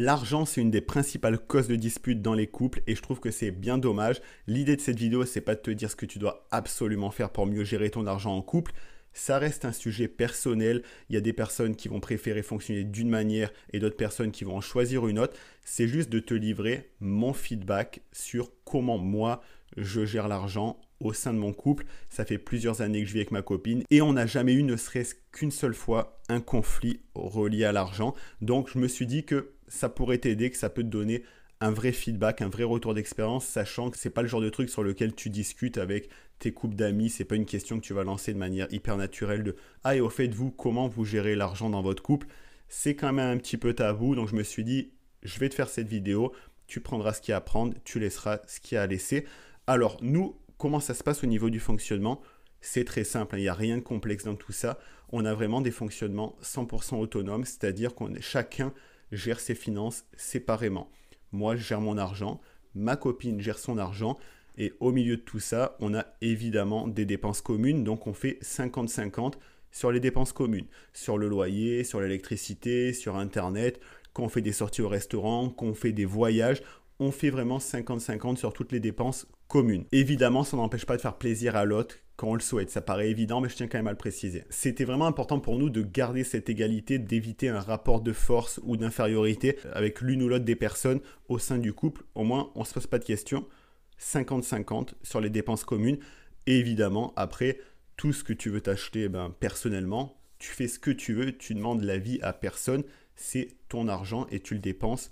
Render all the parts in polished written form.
L'argent, c'est une des principales causes de dispute dans les couples et je trouve que c'est bien dommage. L'idée de cette vidéo, c'est pas de te dire ce que tu dois absolument faire pour mieux gérer ton argent en couple. Ça reste un sujet personnel. Il y a des personnes qui vont préférer fonctionner d'une manière et d'autres personnes qui vont en choisir une autre. C'est juste de te livrer mon feedback sur comment moi je gère l'argent au sein de mon couple. Ça fait plusieurs années que je vis avec ma copine et on n'a jamais eu ne serait-ce qu'une seule fois un conflit relié à l'argent. Donc je me suis dit que ça pourrait t'aider, que ça peut te donner un vrai feedback, un vrai retour d'expérience, sachant que c'est pas le genre de truc sur lequel tu discutes avec tes couples d'amis, c'est pas une question que tu vas lancer de manière hyper naturelle de ah et au fait vous, comment vous gérez l'argent dans votre couple. C'est quand même un petit peu tabou, donc je me suis dit je vais te faire cette vidéo, tu prendras ce qu'il y a à prendre, tu laisseras ce qu'il y a à laisser. Alors nous, comment ça se passe au niveau du fonctionnement? C'est très simple, il n'y a rien de complexe dans tout ça. On a vraiment des fonctionnements 100% autonomes, c'est-à-dire qu'on est chacun gère ses finances séparément. Moi, je gère mon argent, ma copine gère son argent, et au milieu de tout ça, on a évidemment des dépenses communes, donc on fait 50-50 sur les dépenses communes, sur le loyer, sur l'électricité, sur Internet, quand on fait des sorties au restaurant, quand on fait des voyages, on fait vraiment 50-50 sur toutes les dépenses communes. Évidemment, ça n'empêche pas de faire plaisir à l'autre quand on le souhaite. Ça paraît évident, mais je tiens quand même à le préciser. C'était vraiment important pour nous de garder cette égalité, d'éviter un rapport de force ou d'infériorité avec l'une ou l'autre des personnes au sein du couple. Au moins, on ne se pose pas de questions. 50-50 sur les dépenses communes. Et évidemment, après, tout ce que tu veux t'acheter personnellement, tu fais ce que tu veux, tu demandes l'avis à personne. C'est ton argent et tu le dépenses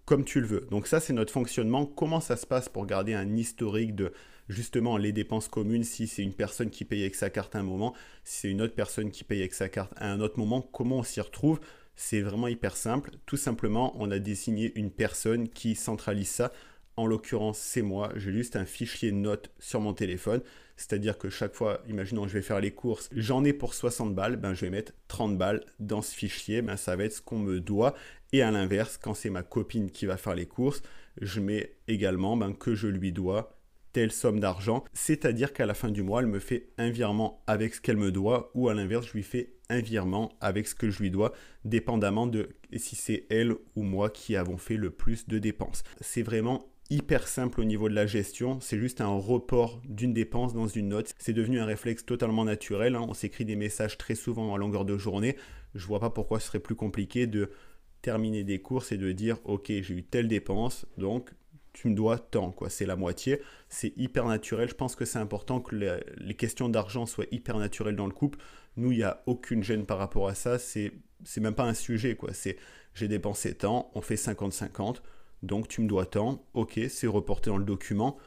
comme tu le veux. Donc ça, c'est notre fonctionnement. Comment ça se passe pour garder un historique de justement les dépenses communes, si c'est une personne qui paye avec sa carte à un moment, si c'est une autre personne qui paye avec sa carte à un autre moment, comment on s'y retrouve? C'est vraiment hyper simple. Tout simplement, on a désigné une personne qui centralise ça. En l'occurrence, c'est moi. J'ai juste un fichier notes sur mon téléphone. C'est-à-dire que chaque fois, imaginons je vais faire les courses, j'en ai pour 60 balles, je vais mettre 30 balles dans ce fichier, ça va être ce qu'on me doit. Et à l'inverse, quand c'est ma copine qui va faire les courses, je mets également que je lui dois telle somme d'argent. C'est-à-dire qu'à la fin du mois, elle me fait un virement avec ce qu'elle me doit ou à l'inverse, je lui fais un virement avec ce que je lui dois, dépendamment de si c'est elle ou moi qui avons fait le plus de dépenses. C'est vraiment hyper simple au niveau de la gestion, c'est juste un report d'une dépense dans une note. C'est devenu un réflexe totalement naturel, On s'écrit des messages très souvent à longueur de journée. Je vois pas pourquoi ce serait plus compliqué de terminer des courses et de dire ok, j'ai eu telle dépense, donc tu me dois tant, c'est la moitié. C'est hyper naturel. Je pense que c'est important que les questions d'argent soient hyper naturelles dans le couple. Nous, il n'y a aucune gêne par rapport à ça. C'est même pas un sujet, C'est j'ai dépensé tant, on fait 50-50, donc tu me dois tant, ok, c'est reporté dans le document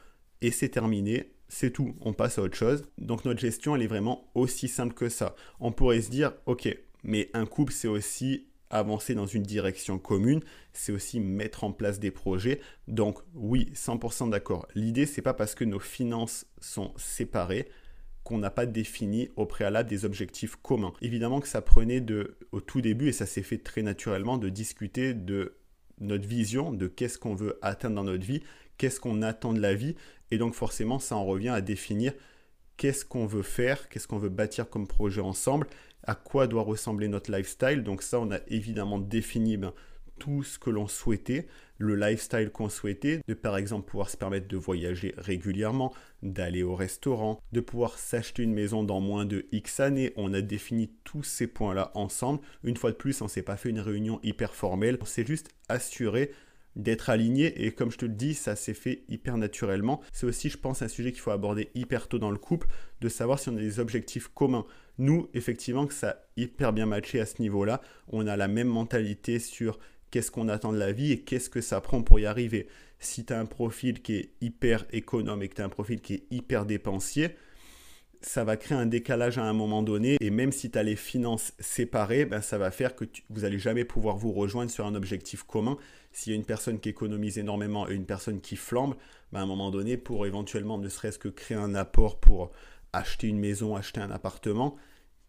et c'est terminé. C'est tout, on passe à autre chose. Donc notre gestion, elle est vraiment aussi simple que ça. On pourrait se dire, ok, mais un couple, c'est aussi avancer dans une direction commune, c'est aussi mettre en place des projets. Donc oui, 100% d'accord. L'idée, c'est pas parce que nos finances sont séparées qu'on n'a pas défini au préalable des objectifs communs. Évidemment que ça prenait au tout début, et ça s'est fait très naturellement, de discuter de notre vision, de qu'est-ce qu'on veut atteindre dans notre vie, qu'est-ce qu'on attend de la vie, et donc forcément, ça en revient à définir qu'est-ce qu'on veut faire, qu'est-ce qu'on veut bâtir comme projet ensemble, à quoi doit ressembler notre lifestyle. Donc ça, on a évidemment défini tout ce que l'on souhaitait, le lifestyle qu'on souhaitait, de par exemple pouvoir se permettre de voyager régulièrement, d'aller au restaurant, de pouvoir s'acheter une maison dans moins de X années. On a défini tous ces points-là ensemble. Une fois de plus, on ne s'est pas fait une réunion hyper formelle, on s'est juste assuré d'être aligné et comme je te le dis, ça s'est fait hyper naturellement. C'est aussi, je pense, un sujet qu'il faut aborder hyper tôt dans le couple, de savoir si on a des objectifs communs. Nous, effectivement, que ça a hyper bien matché à ce niveau-là. On a la même mentalité sur qu'est-ce qu'on attend de la vie et qu'est-ce que ça prend pour y arriver. Si tu as un profil qui est hyper économe et que tu as un profil qui est hyper dépensier, ça va créer un décalage à un moment donné et même si tu as les finances séparées, ça va faire que vous n'allez jamais pouvoir vous rejoindre sur un objectif commun. S'il y a une personne qui économise énormément et une personne qui flambe, à un moment donné, pour éventuellement ne serait-ce que créer un apport pour acheter une maison, acheter un appartement,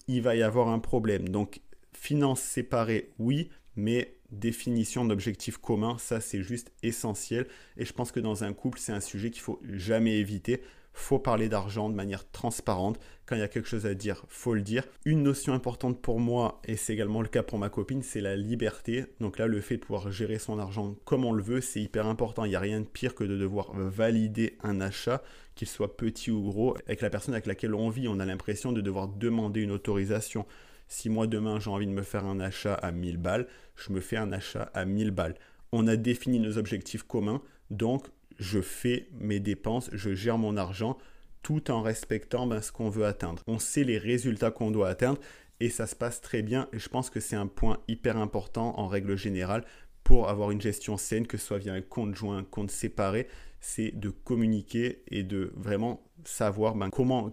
il va y avoir un problème. Donc, finances séparées, oui, mais définition d'objectifs communs, ça c'est juste essentiel. Et je pense que dans un couple, c'est un sujet qu'il ne faut jamais éviter. faut parler d'argent de manière transparente. Quand il y a quelque chose à dire, faut le dire. Une notion importante pour moi, et c'est également le cas pour ma copine, c'est la liberté. Donc là, le fait de pouvoir gérer son argent comme on le veut, c'est hyper important. Il n'y a rien de pire que de devoir valider un achat, qu'il soit petit ou gros, avec la personne avec laquelle on vit. On a l'impression de devoir demander une autorisation. Si moi, demain, j'ai envie de me faire un achat à 1000 balles, je me fais un achat à 1000 balles. On a défini nos objectifs communs, donc je fais mes dépenses, je gère mon argent tout en respectant ce qu'on veut atteindre. On sait les résultats qu'on doit atteindre et ça se passe très bien. Et je pense que c'est un point hyper important en règle générale pour avoir une gestion saine, que ce soit via un compte joint, un compte séparé, c'est de communiquer et de vraiment savoir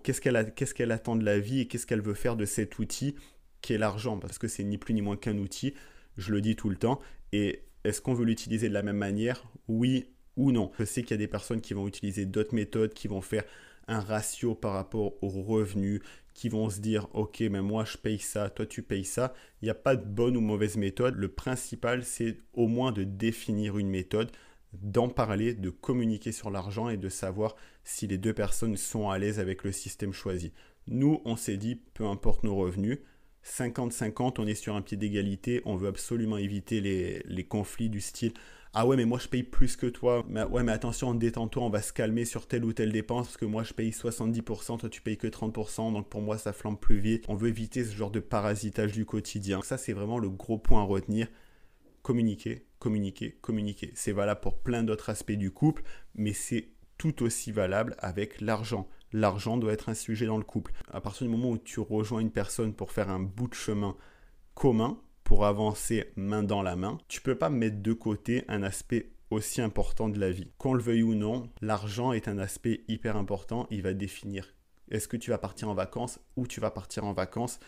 qu'est-ce qu'elle attend de la vie et qu'est-ce qu'elle veut faire de cet outil qui est l'argent, parce que c'est ni plus ni moins qu'un outil, je le dis tout le temps. Et est-ce qu'on veut l'utiliser de la même manière? Oui ou non. Je sais qu'il y a des personnes qui vont utiliser d'autres méthodes, qui vont faire un ratio par rapport aux revenus, qui vont se dire ok, mais moi je paye ça, toi tu payes ça. Il n'y a pas de bonne ou mauvaise méthode. Le principal, c'est au moins de définir une méthode, d'en parler, de communiquer sur l'argent et de savoir si les deux personnes sont à l'aise avec le système choisi. Nous, on s'est dit, peu importe nos revenus, 50-50, on est sur un pied d'égalité, on veut absolument éviter les conflits du style « Ah ouais, mais moi je paye plus que toi, mais attention, détends-toi, on va se calmer sur telle ou telle dépense parce que moi je paye 70%, toi tu payes que 30%, donc pour moi ça flambe plus vite. » On veut éviter ce genre de parasitage du quotidien. Ça, c'est vraiment le gros point à retenir. Communiquer, communiquer, communiquer. C'est valable pour plein d'autres aspects du couple, mais c'est tout aussi valable avec l'argent. L'argent doit être un sujet dans le couple. À partir du moment où tu rejoins une personne pour faire un bout de chemin commun, pour avancer main dans la main, tu ne peux pas mettre de côté un aspect aussi important de la vie. Qu'on le veuille ou non, l'argent est un aspect hyper important. Il va définir est-ce que tu vas partir en vacances, où tu vas partir en vacances,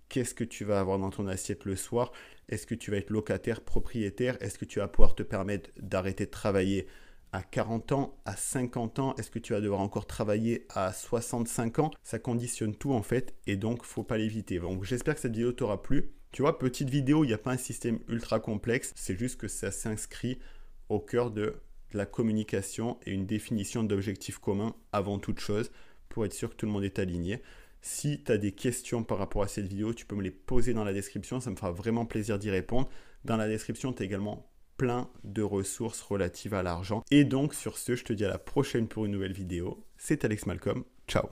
qu'est-ce que tu vas avoir dans ton assiette le soir, est-ce que tu vas être locataire, propriétaire, est-ce que tu vas pouvoir te permettre d'arrêter de travailler à 40 ans, à 50 ans, est-ce que tu vas devoir encore travailler à 65 ans? Ça conditionne tout en fait et donc il ne faut pas l'éviter. Donc j'espère que cette vidéo t'aura plu. Tu vois, petite vidéo, il n'y a pas un système ultra complexe, c'est juste que ça s'inscrit au cœur de la communication et une définition d'objectifs communs avant toute chose pour être sûr que tout le monde est aligné. Si tu as des questions par rapport à cette vidéo, tu peux me les poser dans la description, ça me fera vraiment plaisir d'y répondre. Dans la description, tu as également plein de ressources relatives à l'argent. Et donc sur ce, je te dis à la prochaine pour une nouvelle vidéo. C'est Alex Malcolm. Ciao.